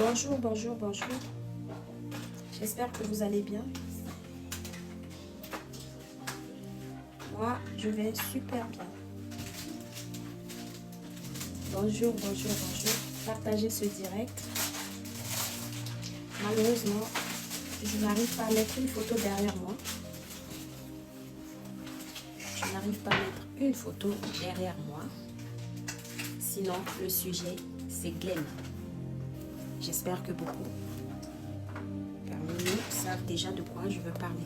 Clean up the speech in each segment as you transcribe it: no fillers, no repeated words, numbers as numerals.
Bonjour, bonjour, bonjour. J'espère que vous allez bien. Moi, je vais super bien. Bonjour, bonjour, bonjour. Partagez ce direct. Malheureusement, je n'arrive pas à mettre une photo derrière moi. Je n'arrive pas à mettre une photo derrière moi. Sinon, le sujet, c'est Glenn. J'espère que beaucoup parmi nous savent déjà de quoi je veux parler.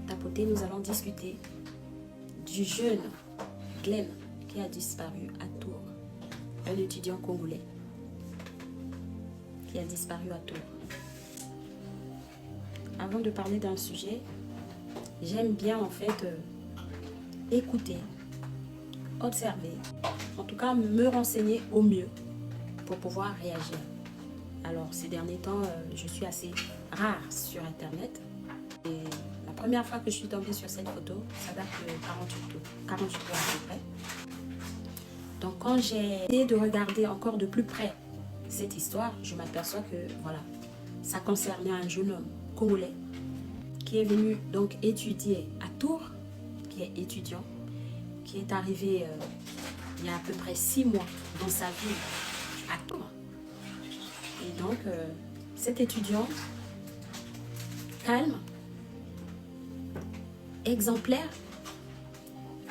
Tapotez, nous allons discuter du jeune Glenn qui a disparu à Tours. Un étudiant congolais qui a disparu à Tours. Avant de parler d'un sujet, j'aime bien en fait écouter, observer, en tout cas me renseigner au mieux pour pouvoir réagir. Alors ces derniers temps, je suis assez rare sur internet et la première fois que je suis tombée sur cette photo, ça date de 48 heures à peu près. Donc quand j'ai essayé de regarder encore de plus près cette histoire, je m'aperçois que voilà, ça concernait un jeune homme congolais qui est venu donc étudier à Tours, qui est étudiant, qui est arrivé il y a à peu près 6 mois dans sa ville à Tours. Et donc cet étudiant calme, exemplaire,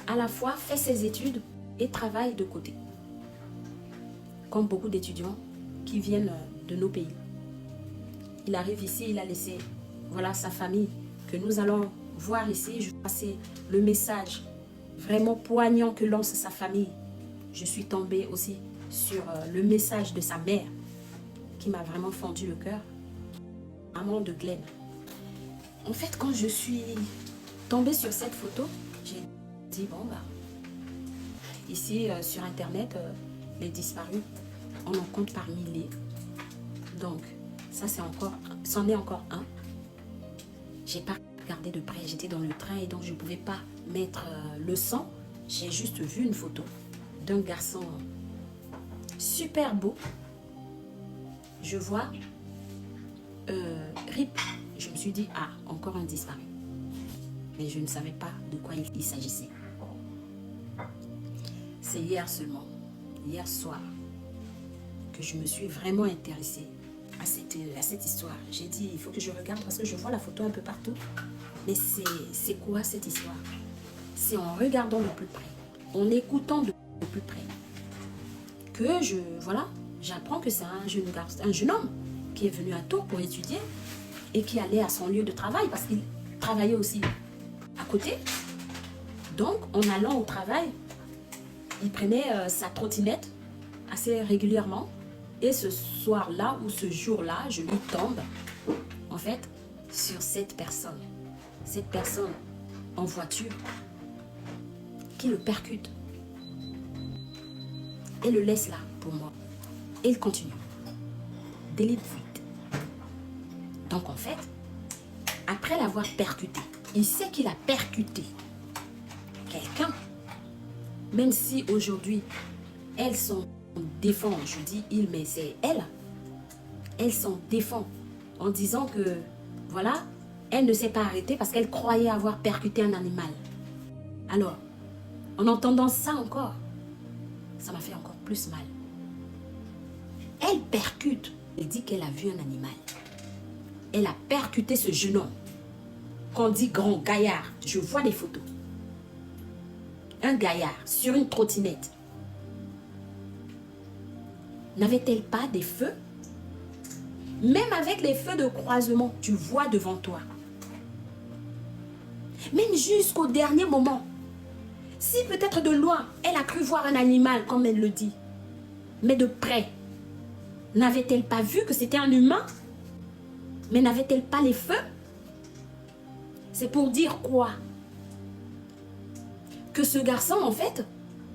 à la fois fait ses études et travaille de côté, comme beaucoup d'étudiants qui viennent de nos pays. Il arrive ici, il a laissé voilà sa famille que nous allons voir ici. Je vais passer le message vraiment poignant que lance sa famille. Je suis tombée aussi sur le message de sa mère qui m'a vraiment fendu le cœur. Maman de Glenn. En fait, quand je suis tombée sur cette photo, j'ai dit bon bah ici sur internet les disparus, on en compte par milliers. Donc ça c'est encore, c'en est encore un. J'ai pas regardé de près, j'étais dans le train et donc je pouvais pas mettre le sang. J'ai juste vu une photo d'un garçon super beau. Je vois RIP. Je me suis dit, ah, encore un disparu. Mais je ne savais pas de quoi il s'agissait. C'est hier seulement, hier soir, que je me suis vraiment intéressée à cette histoire. J'ai dit, il faut que je regarde parce que je vois la photo un peu partout. Mais c'est quoi cette histoire? C'est en regardant de plus près, en écoutant de plus près, que j'apprends que c'est un jeune homme qui est venu à Tours pour étudier et qui allait à son lieu de travail parce qu'il travaillait aussi à côté. Donc, en allant au travail, il prenait sa trottinette assez régulièrement. Et ce soir-là ou ce jour-là, je lui tombe en fait sur cette personne en voiture qui le percute et le laisse là pour moi. Et il continue. Délit de fuite. Donc en fait, après l'avoir percuté, il sait qu'il a percuté quelqu'un. Même si aujourd'hui, elle s'en défend, je dis il, mais c'est elle. Elle s'en défend en disant que, voilà, elle ne s'est pas arrêtée parce qu'elle croyait avoir percuté un animal. Alors, en entendant ça encore, ça m'a fait encore plus mal. Elle percute. Elle dit qu'elle a vu un animal. Elle a percuté ce jeune homme qu'on dit grand gaillard. Je vois des photos. Un gaillard sur une trottinette. N'avait-elle pas des feux? Même avec les feux de croisement, tu vois devant toi. Même jusqu'au dernier moment. Si peut-être de loin, elle a cru voir un animal, comme elle le dit, mais de près, n'avait-elle pas vu que c'était un humain? Mais n'avait-elle pas les feux? C'est pour dire quoi? Que ce garçon, en fait,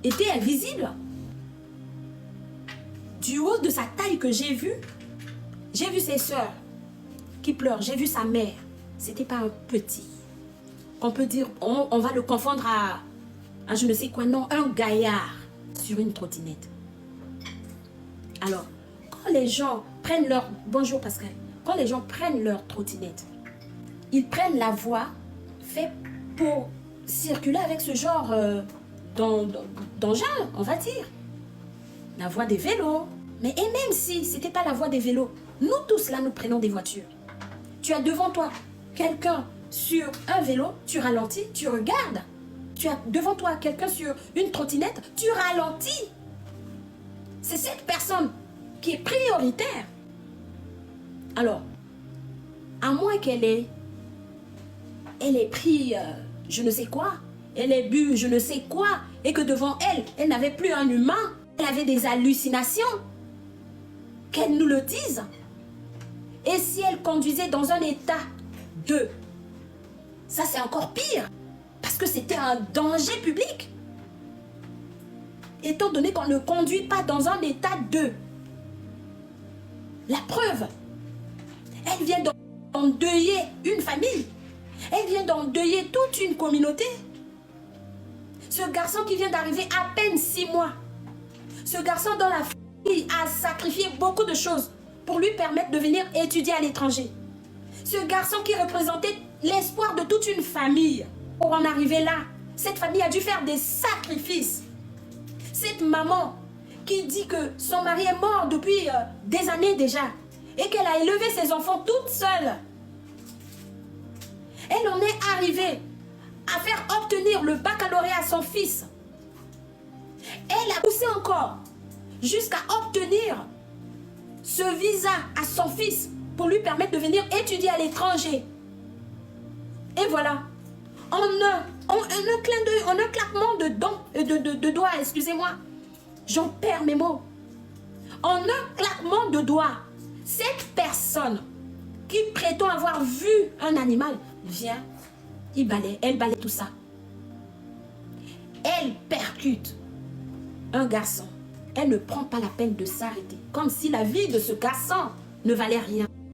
était invisible. Du haut de sa taille que j'ai vu ses soeurs qui pleurent, j'ai vu sa mère. C'était pas un petit. On peut dire, on va le confondre à je ne sais quoi, non, un gaillard sur une trottinette. Alors, quand quand les gens prennent leur... Bonjour Pascal. Quand les gens prennent leur trottinette, ils prennent la voie faite pour circuler avec ce genre d'engin, on va dire. La voie des vélos. Mais et même si ce n'était pas la voie des vélos, nous tous là, nous prenons des voitures. Tu as devant toi quelqu'un sur un vélo, tu ralentis, tu regardes. Tu as devant toi quelqu'un sur une trottinette, tu ralentis. C'est cette personne qui est prioritaire. Alors, à moins qu'elle ait pris je ne sais quoi, elle ait bu je ne sais quoi, et que devant elle, elle n'avait plus un humain, elle avait des hallucinations, qu'elle nous le dise. Et si elle conduisait dans un état de... Ça, c'est encore pire, parce que c'était un danger public. Étant donné qu'on ne conduit pas dans un état de... La preuve, elle vient d'endeuiller une famille. Elle vient d'endeuiller toute une communauté. Ce garçon qui vient d'arriver à peine 6 mois. Ce garçon dont la famille a sacrifié beaucoup de choses pour lui permettre de venir étudier à l'étranger. Ce garçon qui représentait l'espoir de toute une famille. Pour en arriver là, cette famille a dû faire des sacrifices. Cette maman qui dit que son mari est mort depuis des années déjà et qu'elle a élevé ses enfants toute seule. Elle en est arrivée à faire obtenir le baccalauréat à son fils. Elle a poussé encore jusqu'à obtenir ce visa à son fils pour lui permettre de venir étudier à l'étranger. Et voilà, en un clin d'œil, en un claquement de doigts, excusez-moi, j'en perds mes mots. En un claquement de doigts, cette personne qui prétend avoir vu un animal vient, elle balaye tout ça. Elle percute un garçon. Elle ne prend pas la peine de s'arrêter, comme si la vie de ce garçon ne valait rien.